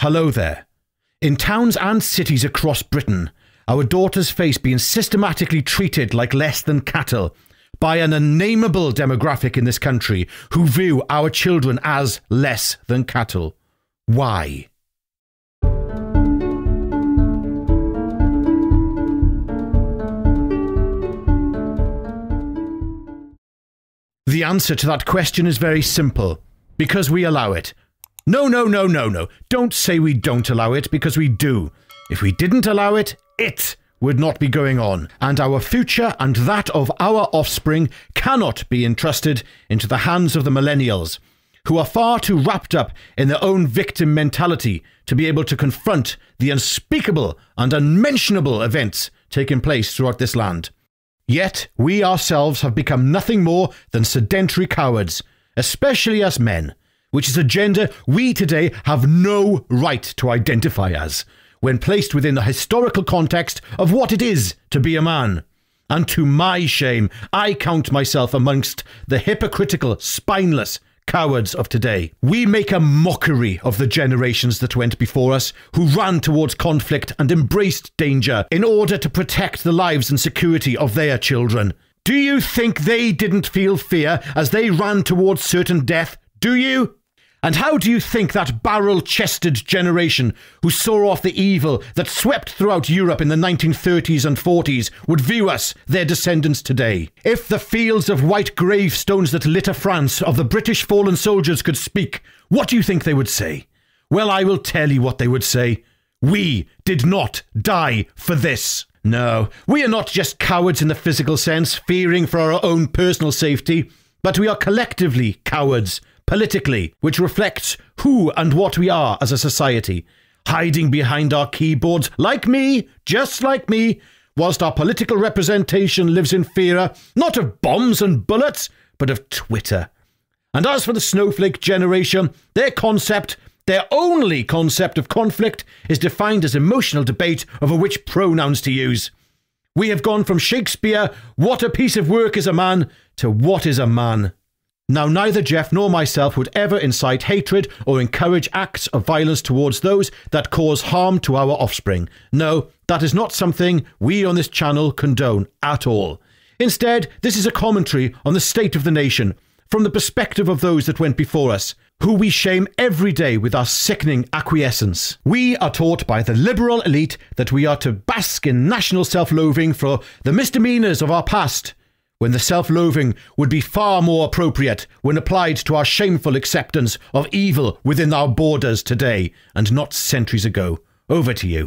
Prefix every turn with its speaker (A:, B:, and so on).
A: Hello there. In towns and cities across Britain, our daughters face being systematically treated like less than cattle by an unnameable demographic in this country who view our children as less than cattle. Why? The answer to that question is very simple. Because we allow it. No. Don't say we don't allow it, because we do. If we didn't allow it, it would not be going on. And our future and that of our offspring cannot be entrusted into the hands of the millennials, who are far too wrapped up in their own victim mentality to be able to confront the unspeakable and unmentionable events taking place throughout this land. Yet, we ourselves have become nothing more than sedentary cowards, especially us men, which is a gender we today have no right to identify as, when placed within the historical context of what it is to be a man. And to my shame, I count myself amongst the hypocritical, spineless cowards of today. We make a mockery of the generations that went before us, who ran towards conflict and embraced danger in order to protect the lives and security of their children. Do you think they didn't feel fear as they ran towards certain death? Do you? And how do you think that barrel-chested generation who saw off the evil that swept throughout Europe in the 1930s and 40s would view us, their descendants, today? If the fields of white gravestones that litter France of the British fallen soldiers could speak, what do you think they would say? Well, I will tell you what they would say. We did not die for this. No, we are not just cowards in the physical sense, fearing for our own personal safety, but we are collectively cowards, politically, which reflects who and what we are as a society, hiding behind our keyboards, like me, just like me, whilst our political representation lives in fear, not of bombs and bullets, but of Twitter. And as for the snowflake generation, their only concept of conflict is defined as emotional debate over which pronouns to use. We have gone from Shakespeare, what a piece of work is a man, to what is a man. Now, neither Jeff nor myself would ever incite hatred or encourage acts of violence towards those that cause harm to our offspring. No, that is not something we on this channel condone at all. Instead, this is a commentary on the state of the nation, from the perspective of those that went before us, who we shame every day with our sickening acquiescence. We are taught by the liberal elite that we are to bask in national self-loathing for the misdemeanors of our past, when the self-loathing would be far more appropriate when applied to our shameful acceptance of evil within our borders today, and not centuries ago. Over to you.